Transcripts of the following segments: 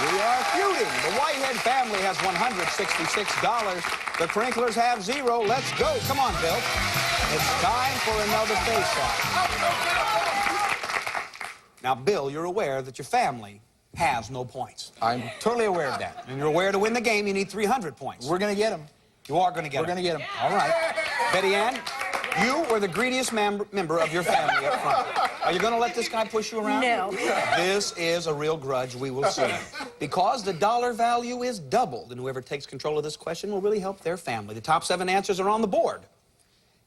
We are feuding. The Whitehead family has $166. The Krenklers have 0. Let's go. Come on, Bill. It's time for another face-off. Now, Bill, you're aware that your family has no points. I'm totally aware of that. And you're aware to win the game, you need 300 points. We're going to get them. You are going to get them. We're going to get them. All right. Betty Ann, you were the greediest member of your family up front. Are you going to let this guy push you around? No. This is a real grudge, we will see. Because the dollar value is doubled, and whoever takes control of this question will really help their family. The top 7 answers are on the board.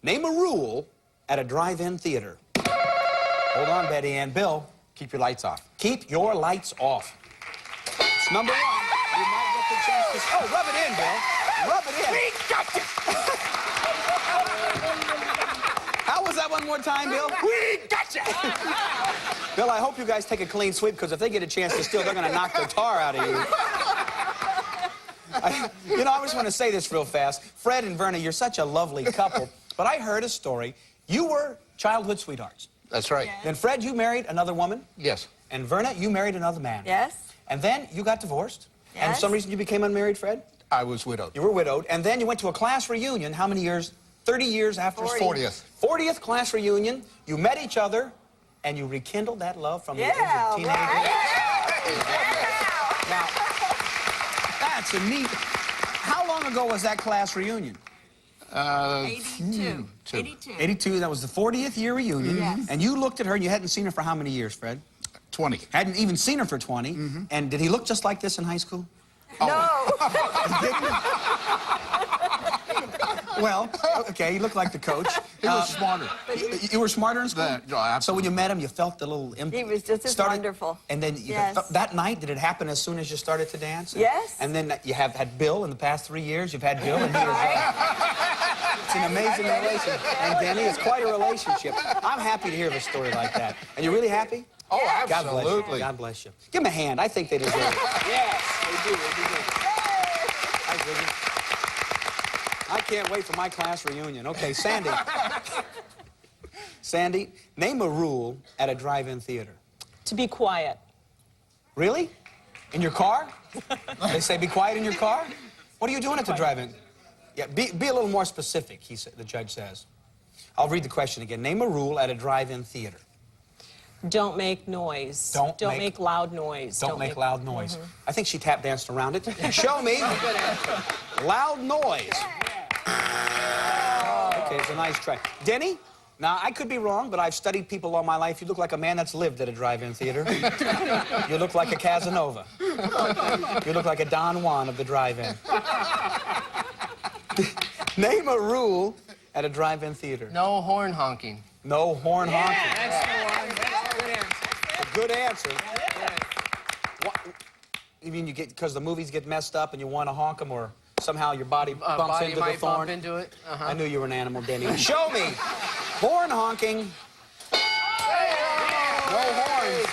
Name a rule at a drive-in theater. Hold on, Betty Ann. Bill, Keep your lights off. keep your lights off. It's number 1. You might get the chance to... Oh, rub it in, Bill. Rub it in. We got you! How was that one more time, Bill? We got you! Bill, I hope you guys take a clean sweep, because if they get a chance to steal, they're going to knock the tar out of you. I just want to say this real fast. Fred and Verna, you're such a lovely couple, but I heard a story. You were childhood sweethearts. That's right. Yes. Then, Fred, you married another woman. Yes. And Verna, you married another man. Yes. And then you got divorced. And for Yes. some reason you became unmarried, Fred? I was widowed. You were widowed. And then you went to a class reunion. How many years? 30 years after... 40th. 40th class reunion. You met each other, and you rekindled that love from the age Yeah, of teenager. right. Now, that's a neat... How long ago was that class reunion? 82. 82. That was the 40th year reunion. Yes. And you looked at her, and you hadn't seen her for how many years, Fred? 20. Hadn't even seen her for 20. And did he look just like this in high school? No. Well, okay, he looked like the coach. He was smarter. You were smarter in school? No, absolutely. So when you met him, you felt the little... He was just as wonderful. And then Yes. that night, did it happen as soon as you started to dance? Yes. And then you have had Bill in the past 3 years. You've had Bill, and he is... It's an amazing relationship. And Denny, it's quite a relationship. I'm happy to hear of a story like that. And you're really happy? Oh, God bless you. absolutely. God bless you. Give them a hand. I think they deserve it. Yes, they do. They do. Hi, Ziggy. I can't wait for my class reunion. Okay, Sandy. Sandy, name a rule at a drive-in theater. To be quiet. Really? In your car? They say be quiet in your car? What are you doing at the drive-in? Yeah, be a little more specific, the judge says. I'll read the question again. Name a rule at a drive-in theater. Don't make noise. Don't make loud noise. Don't make loud noise. I think she tap danced around it. Show me. Loud noise. Okay, it's a nice try. Denny? Now, I could be wrong, but I've studied people all my life. You look like a man that's lived at a drive-in theater. You look like a Casanova. You look like a Don Juan of the drive-in. Name a rule at a drive-in theater. No horn honking. No horn honking. That's the one. That's a good answer. A good answer. What, you mean you get because the movies get messed up and you want to honk them, or somehow your body bumps Body into the might thorn? bump into it. I knew you were an animal, Denny. Show me. Horn honking. No horns.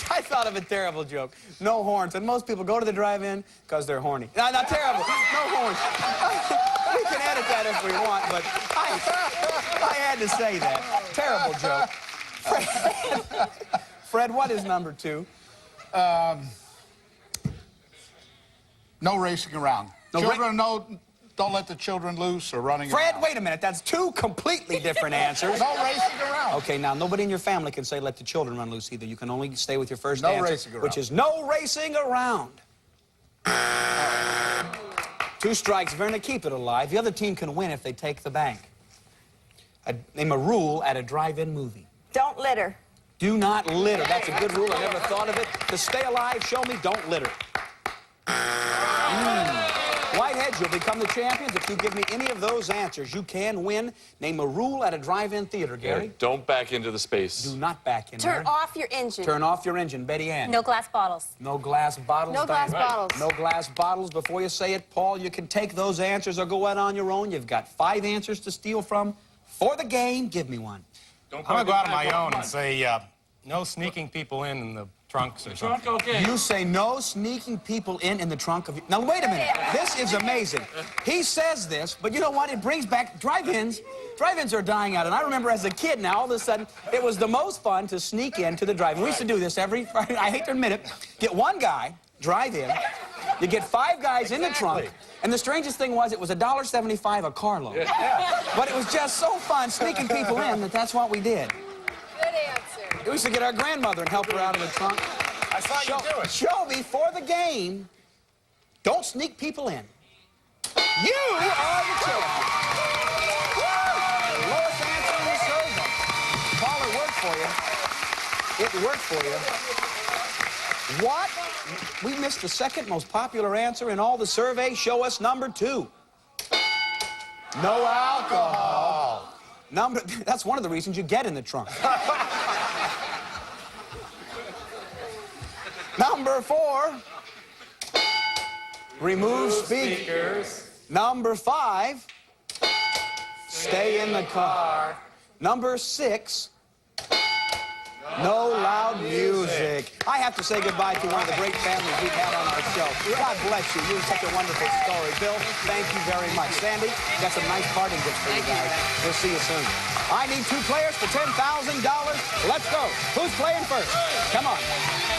I thought of a terrible joke. No horns. And most people go to the drive-in because they're horny. No, not terrible. No horns. We can edit that if we want, but I had to say that. Terrible joke. Fred, what is number 2? No racing around. No Children, don't let the children loose or running Fred, around. wait a minute. That's 2 completely different answers. No racing around. Okay, now, nobody in your family can say let the children run loose either. You can only stay with your first No answer, racing around. which is no racing around. 2 strikes. Verna, keep it alive. The other team can win if they take the bank. Name a rule at a drive-in movie. Don't litter. Do not litter. That's a good rule. I never thought of it. To stay alive, show me, don't litter. Whitehead, you'll become the champions if you give me any of those answers. You can win. Name a rule at a drive-in theater, Gary. Don't back into the space. Do not back in Turn there. off your engine. Turn off your engine. Betty Ann. No glass bottles. No glass bottles. No glass Diane. bottles. No glass bottles. Before you say it, Paul, you can take those answers or go out on your own. You've got 5 answers to steal from for the game. Give me one. I'm going to go out on my own and say, No sneaking people in the trunks or something. Okay. You say no sneaking people in the trunk of... Now, wait a minute. This is amazing. He says this, but you know what? It brings back drive-ins. Drive-ins are dying out, and I remember as a kid now, all of a sudden, it was the most fun to sneak into the drive-in. We used to do this every Friday. I hate to admit it. Get one guy, drive in. You get 5 guys in the trunk, and the strangest thing was it was $1.75 a carload. Yeah. But it was just so fun sneaking people in that's what we did. Good answer. We used to get our grandmother and help her out of the trunk. I saw you do it. Shelby, for the game, don't sneak people in. You are the champion. The lowest answer in the survey. Paul, it worked for you. It worked for you. What? We missed the second most popular answer in all the surveys. Show us number 2. No alcohol. That's one of the reasons you get in the trunk. Number 4, remove speakers. Number 5, stay in the car. Number 6, no loud music. I have to say goodbye to one of the great families we've had on our show. God bless you. You're such a wonderful story. Bill, thank you very much. Sandy, got some nice parting gifts for you guys. We'll see you soon. I need 2 players for $10,000. Let's go. Who's playing first? Come on.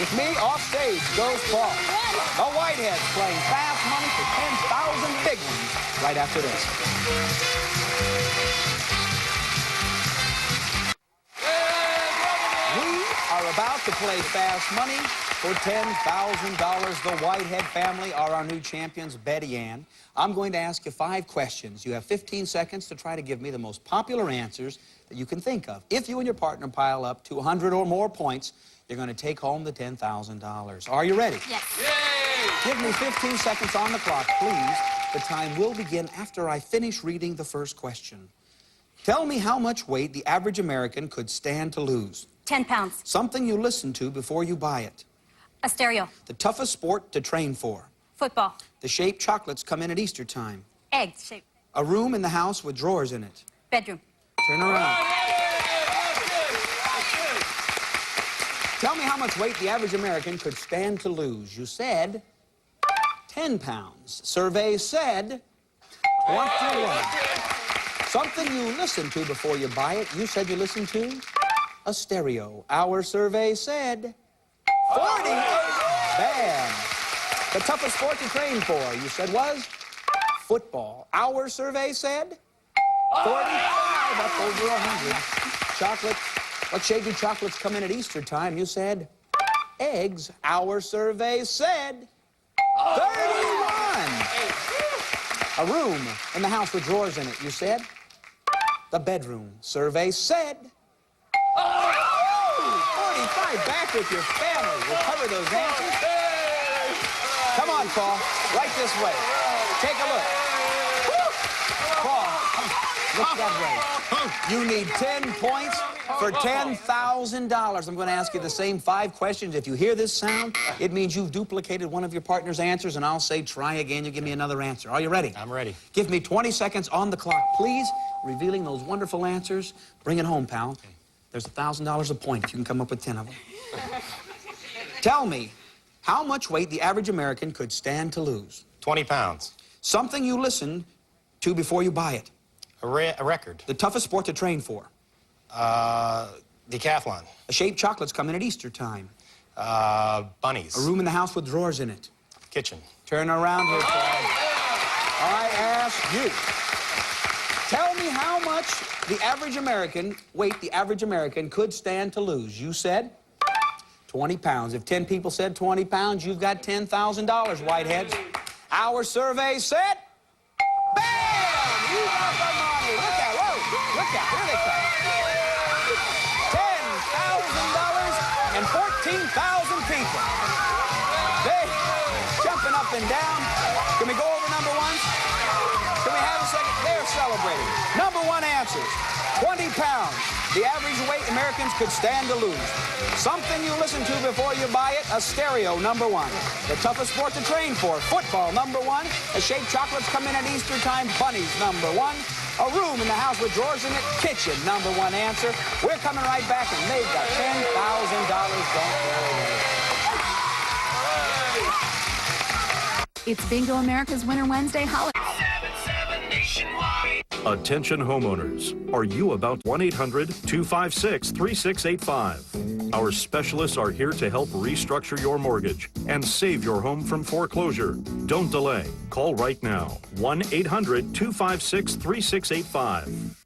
With me, off stage goes Paul. The Whitehead's playing fast money for 10,000 big ones right after this. We are about to play fast money for $10,000. The Whitehead family are our new champions, Betty Ann. I'm going to ask you 5 questions. You have 15 seconds to try to give me the most popular answers that you can think of. If you and your partner pile up to 100 or more points, you're going to take home the $10,000. Are you ready? Yes. Give me 15 seconds on the clock, please. The time will begin after I finish reading the first question. Tell me how much weight the average American could stand to lose. 10 pounds. Something you listen to before you buy it. A stereo. The toughest sport to train for. Football. The shape chocolates come in at Easter time. Eggs. Shape. A room in the house with drawers in it. Bedroom. Turn around. Tell me how much weight the average American could stand to lose. You said 10 pounds. Survey said 21. Something you listen to before you buy it. You said you listen to a stereo. Our survey said 40. Bad. The toughest sport to train for, you said, was football. Our survey said 45, up over 100. Chocolate. What shade do chocolates come in at Easter time? You said eggs. Our survey said 31. A room in the house with drawers in it. You said the bedroom. Survey said 45. Back with your family. We'll cover those answers. Come on, Paul. Right this way. Take a look. Paul, look that way. You need 10 points for $10,000. I'm going to ask you the same 5 questions. If you hear this sound, it means you've duplicated one of your partner's answers, and I'll say try again. You give me another answer. Are you ready? I'm ready. Give me 20 seconds on the clock, please. Revealing those wonderful answers. Bring it home, pal. There's $1,000 a point if you can come up with 10 of them. Tell me how much weight the average American could stand to lose. 20 pounds. Something you listen to before you buy it. A record. The toughest sport to train for. Decathlon. A shaped chocolates come in at Easter time. Bunnies. A room in the house with drawers in it. Kitchen. Turn around here, Paul. I ask you. Tell me how much the average American, weight the average American could stand to lose. You said 20 pounds. If 10 people said 20 pounds, you've got $10,000, Whiteheads. Our survey said, bam! You got the money. Look out, whoa, look out, here they come. $10,000 and 14,000 people. They jumping up and down. Can we go over number ones? Can we have a second? They're celebrating. Number 1 answers, 20 pounds. The average weight Americans could stand to lose. Something you listen to before you buy it, a stereo, number 1. The toughest sport to train for, football, number 1. A shaped chocolates come in at Easter time, bunnies, number 1. A room in the house with drawers in it, kitchen, number one answer. We're coming right back, and they've got $10,000. Don't go away. It's Bingo America's Winter Wednesday holiday. Attention homeowners. Are you about 1-800-256-3685? Our specialists are here to help restructure your mortgage and save your home from foreclosure. Don't delay. Call right now. 1-800-256-3685.